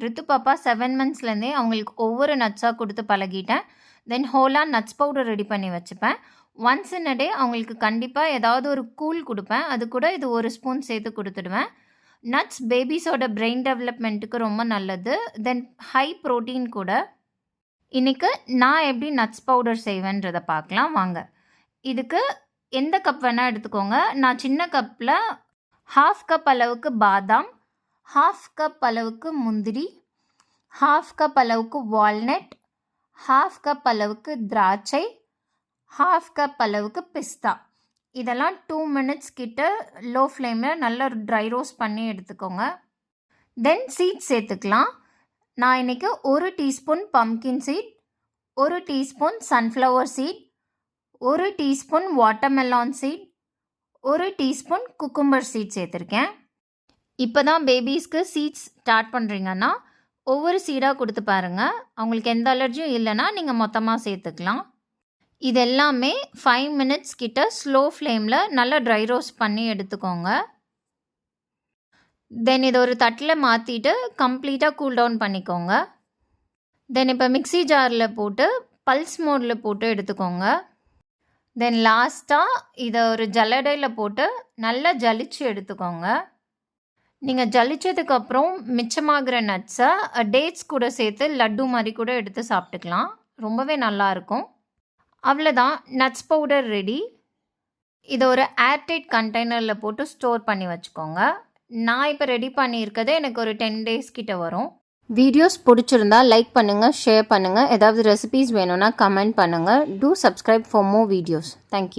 ரித்து பாப்பா 7 மந்த்ஸ்லேருந்தே அவங்களுக்கு ஒவ்வொரு நட்ஸாக கொடுத்து பழகிட்டேன். தென் ஹோலாக நட்ஸ் பவுடர் ரெடி பண்ணி வச்சுப்பேன். ஒன்ஸ் இன் அ டே அவங்களுக்கு கண்டிப்பாக ஏதாவது ஒரு கூழ் கொடுப்பேன். அது கூட இது 1 ஸ்பூன் சேர்த்து கொடுத்துடுவேன். நட்ஸ் பேபிஸோட பிரெயின் டெவலப்மெண்ட்டுக்கு ரொம்ப நல்லது. தென் ஹை ப்ரோட்டீன் கூட. இன்றைக்கி நான் எப்படி நட்ஸ் பவுடர் செய்வேன்றதை பார்க்கலாம் வாங்க. இதுக்கு எந்த கப் வேணால் எடுத்துக்கோங்க. நான் சின்ன கப்பில் 1/2 கப் அளவுக்கு பாதாம், 1/2 கப் அளவுக்கு முந்திரி, 1/2 கப் அளவுக்கு வால்நட், 1/2 கப் அளவுக்கு திராட்சை, 1/2 கப் அளவுக்கு பிஸ்தா, இதெல்லாம் 2 மினிட்ஸ் கிட்ட லோ ஃப்ளேமில் நல்லா ட்ரை ரோஸ்ட் பண்ணி எடுத்துக்கோங்க. தென் சீட்ஸ் சேர்த்துக்கலாம். நான் இன்றைக்கி 1 teaspoon pumpkin seed, 1 teaspoon sunflower seed, 1 teaspoon watermelon seed, 1 teaspoon cucumber seed சேர்த்துருக்கேன். இப்போ தான் பேபிஸ்க்கு சீட்ஸ் ஸ்டார்ட் பண்ணுறீங்கன்னா ஒவ்வொரு சீடாக கொடுத்து பாருங்கள். அவங்களுக்கு எந்த அலர்ஜியும் இல்லைன்னா நீங்கள் மொத்தமாக சேர்த்துக்கலாம். இது எல்லாமே 5 மினிட்ஸ் கிட்ட ஸ்லோ ஃப்ளேமில் நல்லா ட்ரை ரோஸ்ட் பண்ணி எடுத்துக்கோங்க. தென் இதை ஒரு தட்டில் மாற்றிட்டு கம்ப்ளீட்டாக கூல் டவுன் பண்ணிக்கோங்க. தென் இப்போ மிக்ஸி ஜாரில் போட்டு பல்ஸ் மோடில் போட்டு எடுத்துக்கோங்க. தென் லாஸ்ட்டாக இதை ஒரு ஜல்லடையில் போட்டு நல்லா ஜலிச்சு எடுத்துக்கோங்க. நீங்கள் ஜலிச்சதுக்கப்புறம் மிச்சமாகிற நட்ஸை டேட்ஸ் கூட சேர்த்து லட்டு மாதிரி கூட எடுத்து சாப்பிட்டுக்கலாம். ரொம்பவே நல்லாயிருக்கும். அவ்வளோதான், நட்ஸ் பவுடர் ரெடி. இதை ஒரு ஏர்டைட் கண்டெய்னரில் போட்டு ஸ்டோர் பண்ணி வச்சுக்கோங்க. நான் இப்போ ரெடி பண்ணியிருக்கதே எனக்கு ஒரு 10 டேஸ் கிட்ட வரும். வீடியோஸ் பிடிச்சிருந்தா லைக் பண்ணுங்கள், ஷேர் பண்ணுங்கள். ஏதாவது ரெசிபீஸ் வேணும்னா கமெண்ட் பண்ணுங்கள். Two subscribe for more videos. Thank you.